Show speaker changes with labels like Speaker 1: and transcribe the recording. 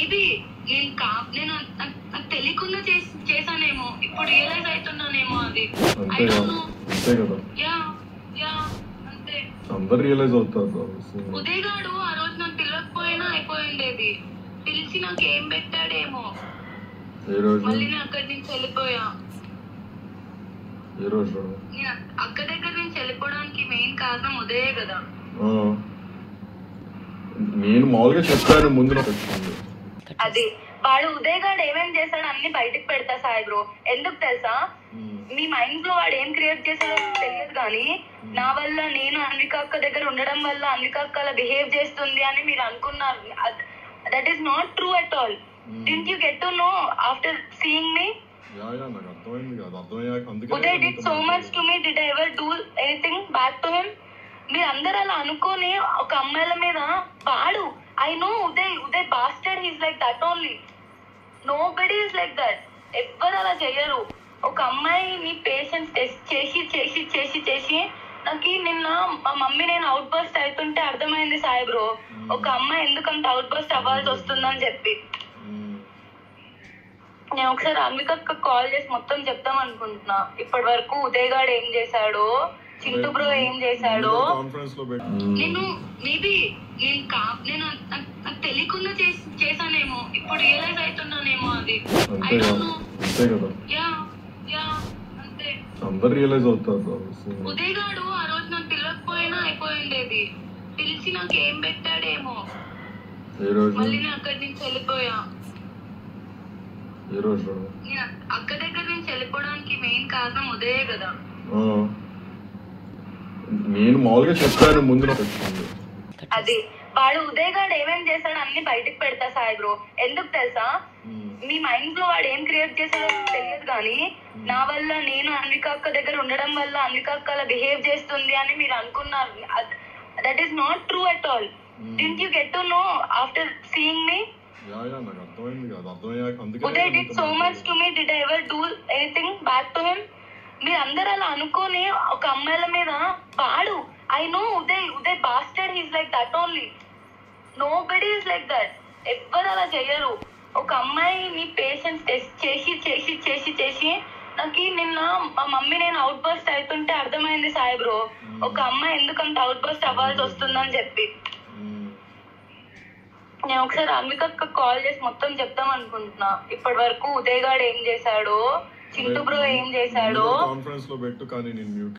Speaker 1: Maybe నేను నాకు తెలియకుండా చేశానేమో, ఇప్పుడు రియలైజ్ అవుతున్నానేమో. అది ఐ డోంట్ నో.
Speaker 2: అంతే కదా,
Speaker 1: యా యా అంతే.
Speaker 2: అందరు రియలైజ్ అవుతారు.
Speaker 1: ఉదయ్ గాడు ఆ రోజు నన్ను పిలవకపోయినా అయిపోయిండేది. పిలిచి నాకు ఏం పెట్టాడేమో.
Speaker 2: ఏ రోజు?
Speaker 1: మళ్ళీ నేను అక్కడి నుంచి వెళ్ళిపోయా.
Speaker 2: ఏ రోజు?
Speaker 1: నేను అక్క దగ్గర నుంచి వెళ్ళిపోవడానికి మెయిన్ కారణం ఉదయే కదా.
Speaker 2: నేను మామూలుగా చెప్పాను ముందు.
Speaker 1: అది వాడు ఉదయ్ గాడు ఏమేం చేశాడు అన్ని బయటకు పెడతా సాయి బ్రో. ఎందుకు తెలుసా, మీ మైండ్ లో వాడు ఏం క్రియేట్ చేశాడో తెలియదు కానీ, నా వల్ల నేను అన్విక అక్క దగ్గర ఉండడం వల్ల అన్విక అక్క అలా బిహేవ్ చేస్తుంది అని మీరు అనుకున్నారు. That is not true at all. Didn't you get to know after seeing me?
Speaker 2: నాకు అర్థమైంది కదా, అర్థమయ్యాక
Speaker 1: Uday did so much to me. Did I ever do anything back to him? మీరు అందరు అలా అనుకోని ఒక అమ్మాయిల మీద వాడు, I know Uday bastard, he's like that only. Nobody is like that. ఎవ్వరు అలా చెయ్యరు. ఒక అమ్మాయిని పేషెన్స్ టెస్ట్ చేసి చేసి చేసి చేసి నాకు నిన్న మా మమ్మీ నేను అవుట్ బస్ట్ అవుతుంటే అర్థమైంది సాయి బ్రో, ఒక అమ్మాయి ఎందుకంత అవుట్ బస్ట్ అవ్వాల్సి వస్తుందని చెప్పి. నేను ఒకసారి అన్విక కాల్ చేసి మొత్తం చెప్తాం అనుకుంటున్నా. ఇప్పటి వరకు ఉదయ్ గాడు ఏం చేశాడో, చింటూ బ్రో ఏం చేశాడో. నేను మేబీ నేను నాకు తెలియకుండా చేశానేమో, ఇప్పుడు రియలైజ్ అవుతున్నానేమో. అది I don't know. Yeah yeah అంతే.
Speaker 2: అందరు రియలైజ్ అవుతారు.
Speaker 1: ఉదయ్ గాడు ఆ రోజు నన్ను పిలవకపోయినా అయిపోయిండేది. పిలిచి నాకు ఏం పెట్టాడేమో. మళ్ళీ నేను అక్కడి నుంచి వెళ్ళిపోయా.
Speaker 2: ఏ రోజు?
Speaker 1: నేను అక్క దగ్గర నుంచి వెళ్ళిపోవడానికి మెయిన్ కారణం ఉదయే కదా.
Speaker 2: నేను మామూలుగా చెప్పాను ముందు.
Speaker 1: అది వాడు ఉదయ్ గాడు ఏమేం చేశాడు అన్ని బయటకు పెడతా సాయి బ్రో. ఎందుకు తెలుసా, మీ మైండ్ లో వాడు ఏం క్రియేట్ చేశాడో తెలియదు కానీ, నా వల్ల నేను అన్విక అక్క దగ్గర ఉండడం వల్ల అన్విక అక్క అలా బిహేవ్ చేస్తుంది అని మీరు అనుకున్నారు. That is not true at all. Didn't you get to know after seeing me?
Speaker 2: నాకు అర్థమైంది కదా, అర్థమయ్యాక
Speaker 1: Uday did so much to me. Did I ever do anything back to him? మీరు అందరు అలా అనుకోని ఒక అమ్మాయిల మీద వాడు, I know Uday bastard, he's like that only. Nobody is like that. ఎవ్వరు అలా చెయ్యరు. ఒక అమ్మాయిని పేషెన్స్ టెస్ట్ చేసి చేసి చేసి చేసి నాకు నిన్న మా మమ్మీ నేను అవుట్ బస్ట్ అవుతుంటే అర్థమైంది సాయి బ్రో, ఒక అమ్మాయి ఎందుకంత అవుట్ బస్ట్ అవ్వాల్సి వస్తుందని చెప్పి. నేను ఒకసారి అన్విక కాల్ చేసి మొత్తం చెప్తాం అనుకుంటున్నా. ఇప్పటి వరకు ఉదయ్ గాడు ఏం చేశాడో, చింటూ బ్రో ఏం చేశాడో.
Speaker 2: కాన్ఫరెన్స్ లో పెట్టు కానీ నేను